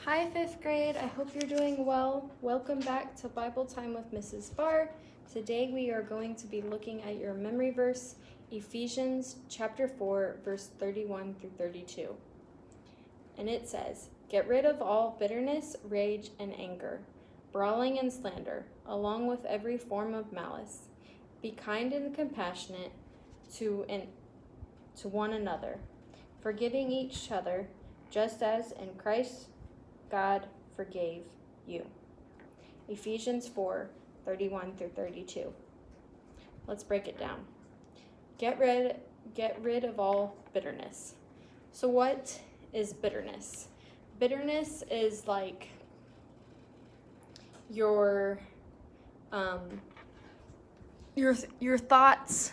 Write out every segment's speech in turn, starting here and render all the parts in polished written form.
Hi, 5th grade. I hope you're doing well. Welcome back to Bible Time with Mrs. Barr. Today we are going to be looking at your memory verse, Ephesians chapter 4, verse 31 through 32. And it says, "Get rid of all bitterness, rage, and anger, brawling and slander, along with every form of malice. Be kind and compassionate to one another, forgiving each other, just as in Christ God forgave you." Ephesians 4, 31 through 32. Let's break it down. Get rid of all bitterness. So what is bitterness? Bitterness is like your thoughts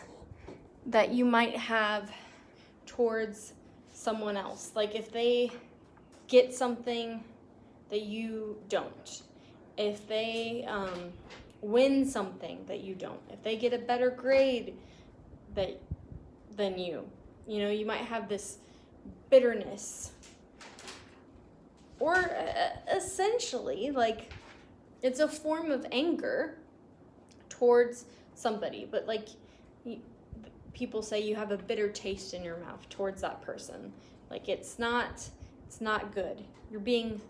that you might have towards someone else. Like if they get something that you don't, if they win something that you don't, if they get a better grade than you, you might have this bitterness. Or essentially, like, it's a form of anger towards somebody, but like people say you have a bitter taste in your mouth towards that person. Like it's not good. You're being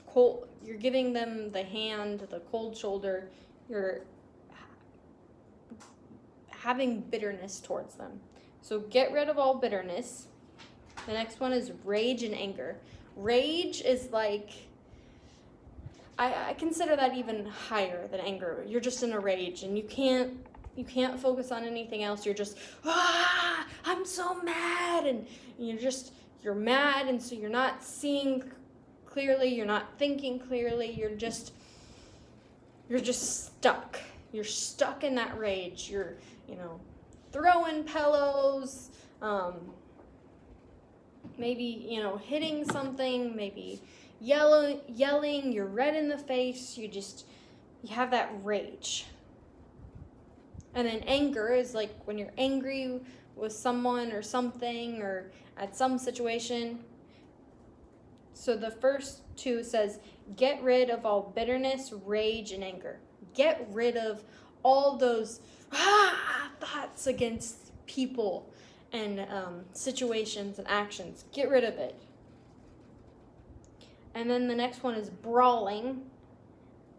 cold. You're giving them the hand, the cold shoulder. You're having bitterness towards them. So get rid of all bitterness. The next one is rage and anger. Rage is like, I consider that even higher than anger. You're just in a rage and you can't focus on anything else. You're just, I'm so mad, and you're mad, and so you're not seeing clearly, you're not thinking clearly, you're just stuck. You're stuck in that rage. You're, throwing pillows, maybe, hitting something, maybe yelling, you're red in the face, you have that rage. And then anger is like when you're angry with someone or something or at some situation. So the first two says, get rid of all bitterness, rage, and anger. Get rid of all those thoughts against people and situations and actions. Get rid of it. And then the next one is brawling.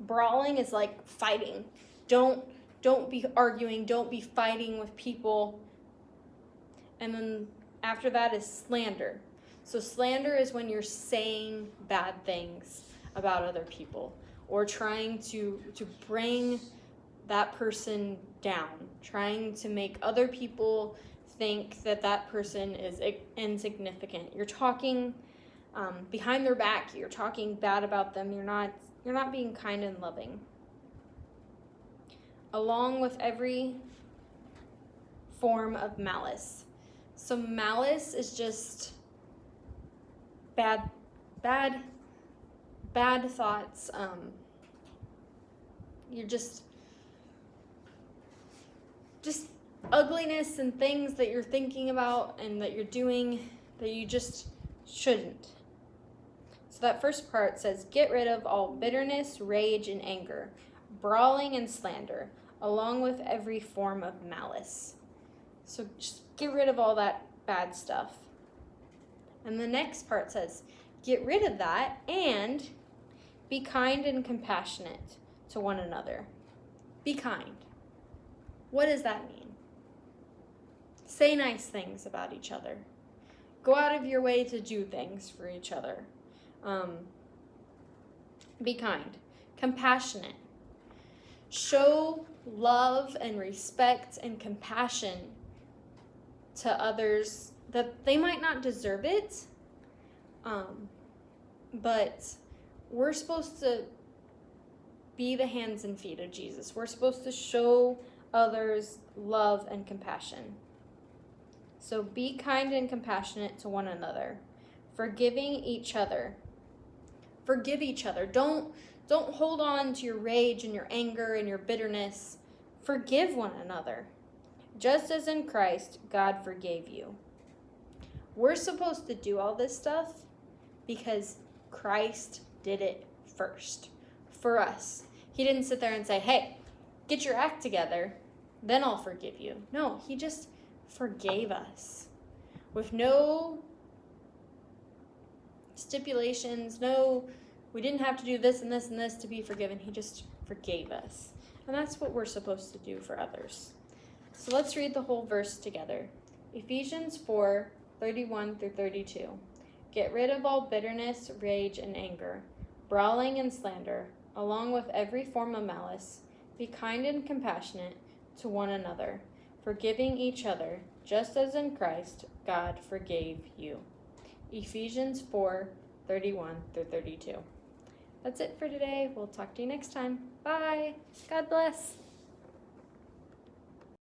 Brawling is like fighting. Don't be arguing. Don't be fighting with people. And then after that is slander. So slander is when you're saying bad things about other people or trying to bring that person down, trying to make other people think that person is insignificant. You're talking behind their back. You're talking bad about them. You're not being kind and loving. Along with every form of malice. So malice is just bad thoughts. You're just ugliness and things that you're thinking about and that you're doing that you just shouldn't. So that first part says, get rid of all bitterness, rage, and anger, brawling and slander, along with every form of malice. So just get rid of all that bad stuff. And the next part says, get rid of that and be kind and compassionate to one another. Be kind. What does that mean? Say nice things about each other. Go out of your way to do things for each other. Be kind. Compassionate. Show love and respect and compassion to others that they might not deserve it, but we're supposed to be the hands and feet of Jesus. We're supposed to show others love and compassion. So be kind and compassionate to one another, forgiving each other. Forgive each other. Don't hold on to your rage and your anger and your bitterness. Forgive one another. Just as in Christ, God forgave you. We're supposed to do all this stuff because Christ did it first for us. He didn't sit there and say, hey, get your act together, then I'll forgive you. No, he just forgave us with no stipulations, we didn't have to do this and this and this to be forgiven. He just forgave us. And that's what we're supposed to do for others. So let's read the whole verse together. Ephesians 4:31-32. Get rid of all bitterness, rage, and anger, brawling and slander, along with every form of malice. Be kind and compassionate to one another, forgiving each other, just as in Christ God forgave you. Ephesians 4:31-32. That's it for today. We'll talk to you next time. Bye. God bless.